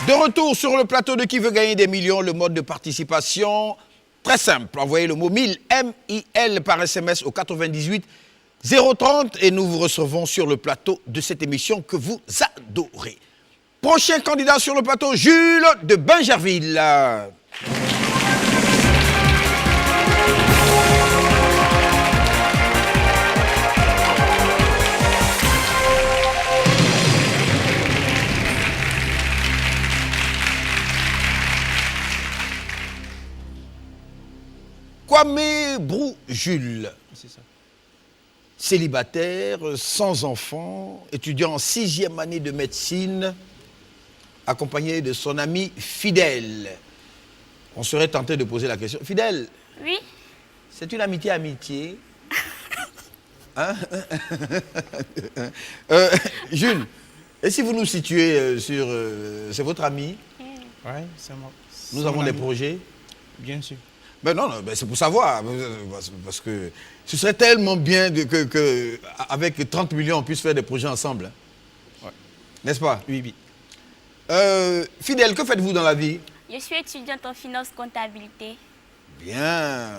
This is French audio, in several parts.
De retour sur le plateau de Qui veut gagner des millions, le mode de participation, très simple. Envoyez le mot 1000, M-I-L, par SMS au 98 030 et nous vous recevons sur le plateau de cette émission que vous adorez. Prochain candidat sur le plateau, Jules de Bingerville. Kwame Brou Jules, célibataire, sans enfant, étudiant en 6e année de médecine, accompagné de son ami Fidèle. On serait tenté de poser la question. Fidèle, oui, c'est une amitié. Hein? Jules, et si vous nous situez sur... c'est votre ami? Oui, c'est moi. Nous avons des projets? Bien sûr. Ben non, ben c'est pour savoir, parce que ce serait tellement bien que avec 30 millions, on puisse faire des projets ensemble. Hein. Ouais. N'est-ce pas? Oui, oui. Fidèle, que faites-vous dans la vie? je suis étudiante en finance comptabilité. Bien.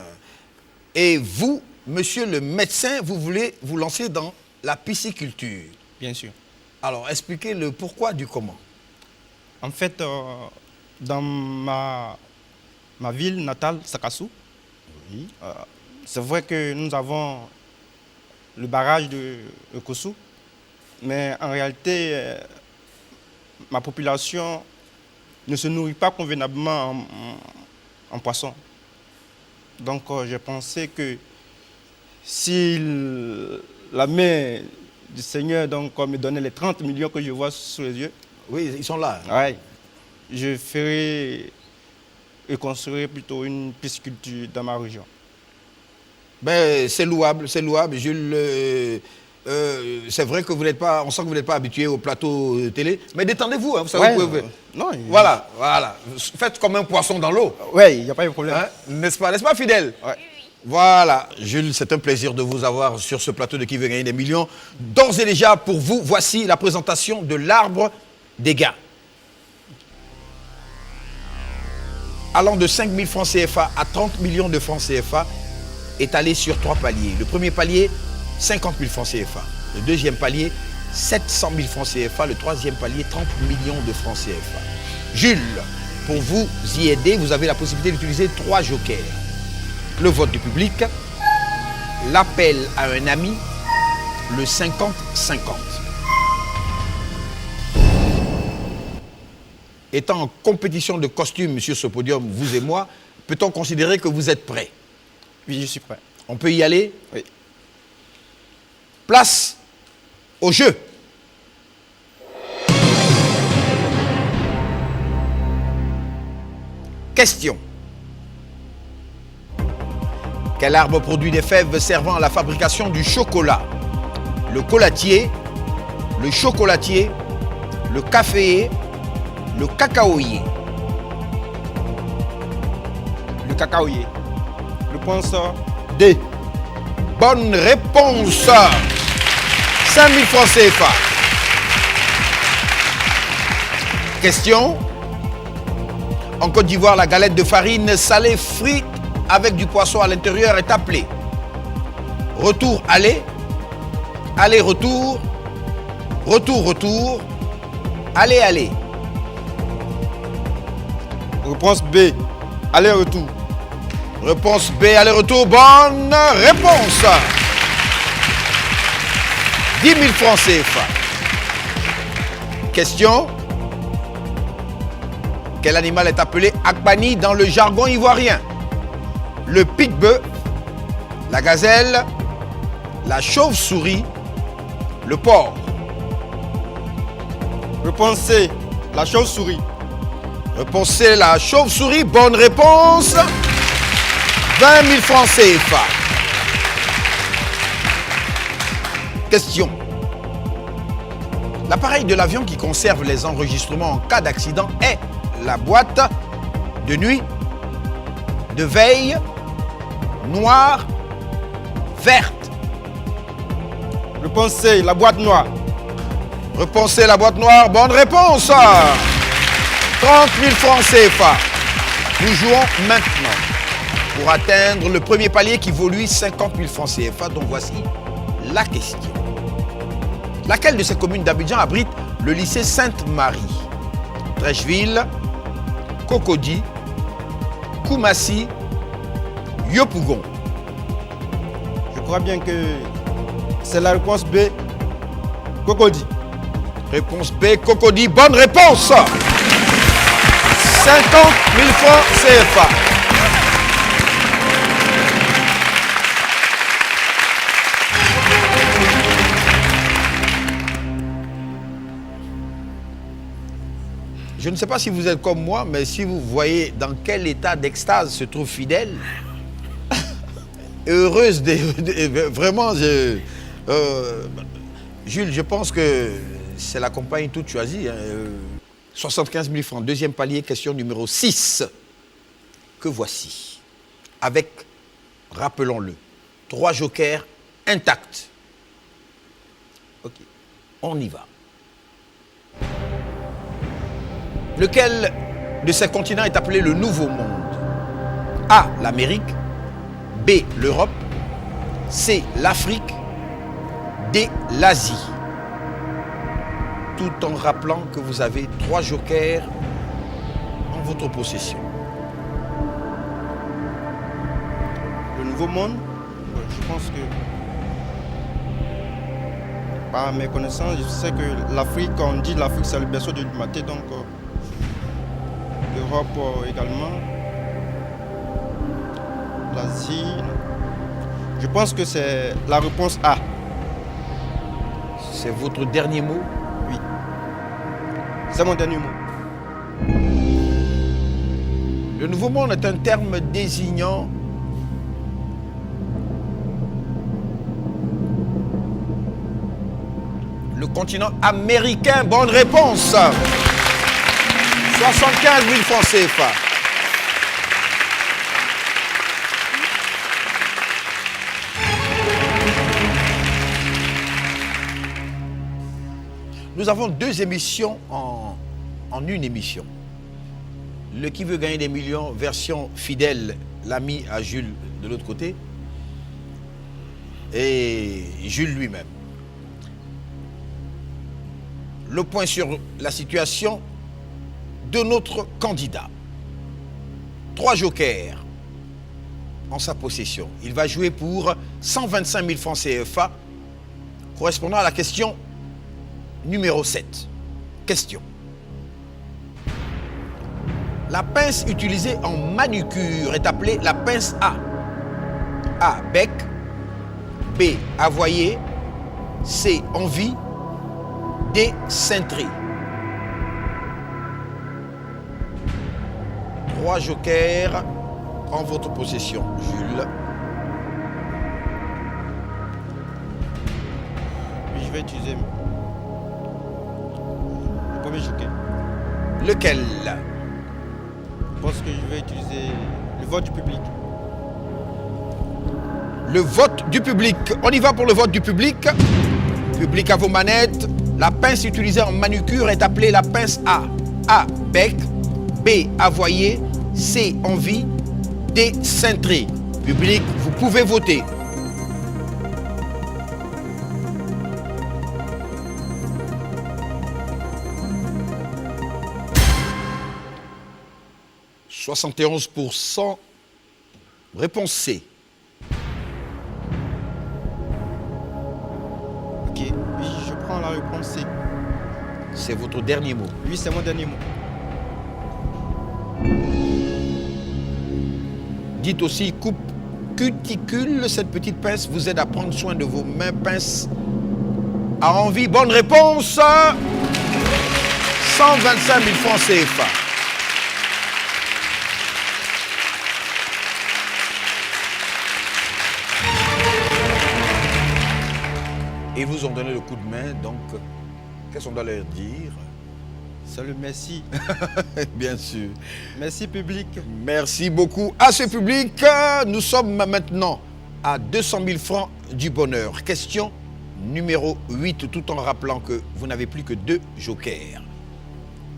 Et vous, monsieur le médecin, vous voulez vous lancer dans la pisciculture? Bien sûr. Alors, expliquez le pourquoi du comment. En fait, dans ma ville natale, Sakassou, Oui. c'est vrai que nous avons le barrage de Kossou, mais en réalité, ma population ne se nourrit pas convenablement en poisson. Donc, j'ai pensé que si la main du Seigneur me donnait les 30 millions que je vois sous les yeux, Oui, ils sont là. ouais, je ferai et construire plutôt une pisciculture dans ma région. Ben, c'est louable, Jules. C'est vrai que vous n'êtes pas, on sent que vous n'êtes pas habitué au plateau télé, mais détendez-vous, hein, vous savez, Ouais, vous pouvez... non, Voilà. Faites comme un poisson dans l'eau. Oui, il n'y a pas de problème. Hein, n'est-ce pas, Fidèle? Ouais. Voilà, Jules, c'est un plaisir de vous avoir sur ce plateau de Qui veut gagner des millions. D'ores et déjà, pour vous, voici la présentation de l'arbre des gains. Allant de 5 000 francs CFA à 30 millions de francs CFA, étalé sur 3 paliers. Le premier palier, 50 000 francs CFA. Le deuxième palier, 700 000 francs CFA. Le troisième palier, 30 millions de francs CFA. Jules, pour vous y aider, vous avez la possibilité d'utiliser 3 jokers. Le vote du public, l'appel à un ami, le 50-50. Étant en compétition de costumes sur ce podium, vous et moi, peut-on considérer que vous êtes prêts? Oui, je suis prêt. On peut y aller? Oui. Place au jeu. Question. Quel arbre produit des fèves servant à la fabrication du chocolat? Le collatier, le chocolatier, le caféier, le cacaoyer. Le cacaoyer. Je pense D. Bonne réponse. 5 000 francs CFA. Question. En Côte d'Ivoire, la galette de farine salée frite avec du poisson à l'intérieur est appelée retour aller, aller retour, retour retour, aller aller. réponse B. Aller-retour. Réponse B, aller-retour, bonne réponse. 10 000 francs CFA. Question. Quel animal est appelé Akbani dans le jargon ivoirien? Le pique-bœuf, la gazelle, la chauve-souris, le porc. Réponse C. La chauve-souris. Réponse C, la chauve-souris, bonne réponse. 20 000 francs CFA. Question. L'appareil de l'avion qui conserve les enregistrements en cas d'accident est la boîte de nuit, de veille, noire, verte. Réponse C. La boîte noire. Réponse C, la boîte noire, bonne réponse. 30 000 francs CFA. Nous jouons maintenant pour atteindre le premier palier qui vaut lui 50 000 francs CFA. Donc voici la question. Laquelle de ces communes d'Abidjan abrite le lycée Sainte-Marie? Trècheville, Cocody, Koumassi, Yopougon. Je crois bien que c'est la réponse B, Cocody. Réponse B, Cocody. Bonne réponse. 50 000 francs CFA. Je ne sais pas si vous êtes comme moi, mais si vous voyez dans quel état d'extase se trouve Fidèle, heureuse, vraiment, Jules, je pense que c'est la compagnie toute choisie. 75 000 francs, deuxième palier, question numéro 6, que voici. Avec, rappelons-le, 3 jokers intacts. Ok, on y va. Lequel de ces continents est appelé le Nouveau Monde? A, l'Amérique. B, l'Europe. C, l'Afrique. D, l'Asie. Tout en rappelant que vous avez 3 jokers en votre possession. Le Nouveau Monde, je pense que, par mes connaissances, je sais que l'Afrique, on dit l'Afrique c'est le berceau de l'humanité, donc l'Europe également, l'Asie. Je pense que c'est la réponse A. C'est votre dernier mot? Oui. C'est mon dernier mot. Le Nouveau Monde est un terme désignant le continent américain. Bonne réponse. 75 000 francs CFA. Nous avons 2 émissions en une émission. Le Qui veut gagner des millions, version Fidèle, l'a mis à Jules de l'autre côté. Et Jules lui-même. Le point sur la situation de notre candidat. 3 jokers en sa possession. Il va jouer pour 125 000 francs CFA, correspondant à la question numéro 7. Question. La pince utilisée en manucure est appelée la pince A. A, bec. B, avoyer. C, envie. D, cintré. 3 jokers en votre possession, Jules. Oui, je vais utiliser le premier joker. Lequel? Je pense que je vais utiliser le vote du public. Le vote du public. On y va pour le vote du public. Public à vos manettes. La pince utilisée en manucure est appelée la pince A. A, bec. B, avoyer. C, envie. D, cintré. Public, vous pouvez voter. « 71%. Réponse C. Ok, oui, je prends la réponse C. C'est votre dernier mot. Oui, c'est mon dernier mot. Dites aussi coupe cuticule. Cette petite pince vous aide à prendre soin de vos mains. Pince à envie. Bonne réponse. 125 000 francs CFA. Ils vous ont donné le coup de main, donc qu'est-ce qu'on doit leur dire? C'est le merci. Bien sûr. Merci public. Merci beaucoup à ce public. Nous sommes maintenant à 200 000 francs du bonheur. Question numéro 8, tout en rappelant que vous n'avez plus que 2 jokers.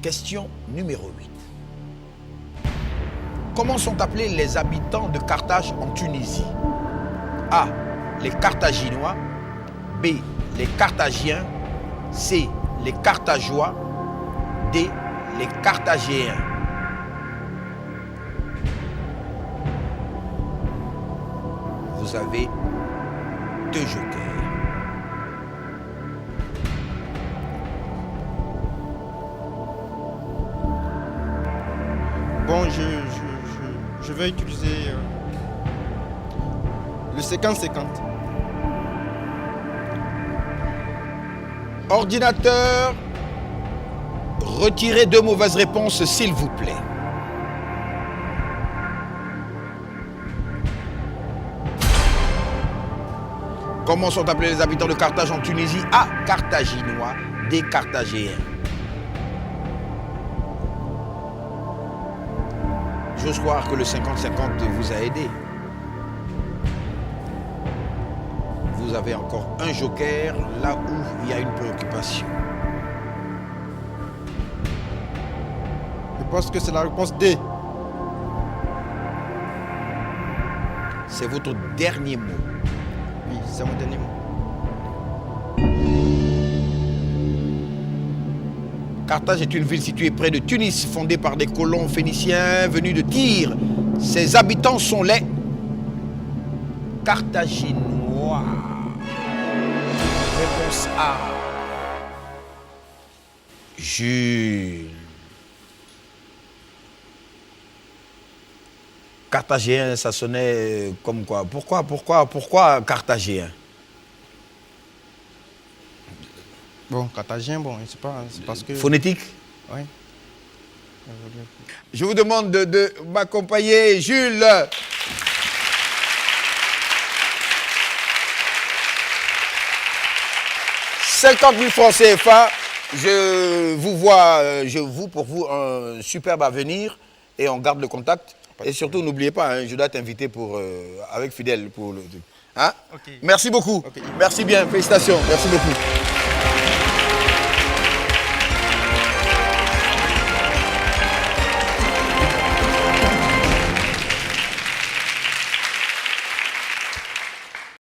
Question numéro 8. Comment sont appelés les habitants de Carthage en Tunisie? A. Les Carthaginois. B. Les Carthagiens. C. Les Carthageois. D. Les Carthagéens. Vous avez 2 jokers. Bon, je vais utiliser le 50-50. Ordinateur, retirez 2 mauvaises réponses, s'il vous plaît. Comment sont appelés les habitants de Carthage en Tunisie? A. Carthaginois. D. Carthagéens. J'ose croire que le 50-50 vous a aidé. Vous avez encore un joker là où il y a une préoccupation. Je pense que c'est la réponse D. C'est votre dernier mot. Oui, c'est mon dernier mot. Carthage est une ville située près de Tunis, fondée par des colons phéniciens venus de Tyr. Ses habitants sont les Carthaginois. Réponse A. Jules. Carthagien, ça sonnait comme quoi? Pourquoi carthagien? Bon, carthagien, bon, c'est pas, c'est parce que... Phonétique? Oui. Je vous demande de m'accompagner, Jules. « 50 000 francs CFA, je vous pour vous un superbe avenir et on garde le contact. Et surtout, n'oubliez pas, hein, je dois t'inviter avec Fidèle pour le... Hein? Okay. Merci beaucoup. Okay. Merci bien, félicitations. Merci beaucoup.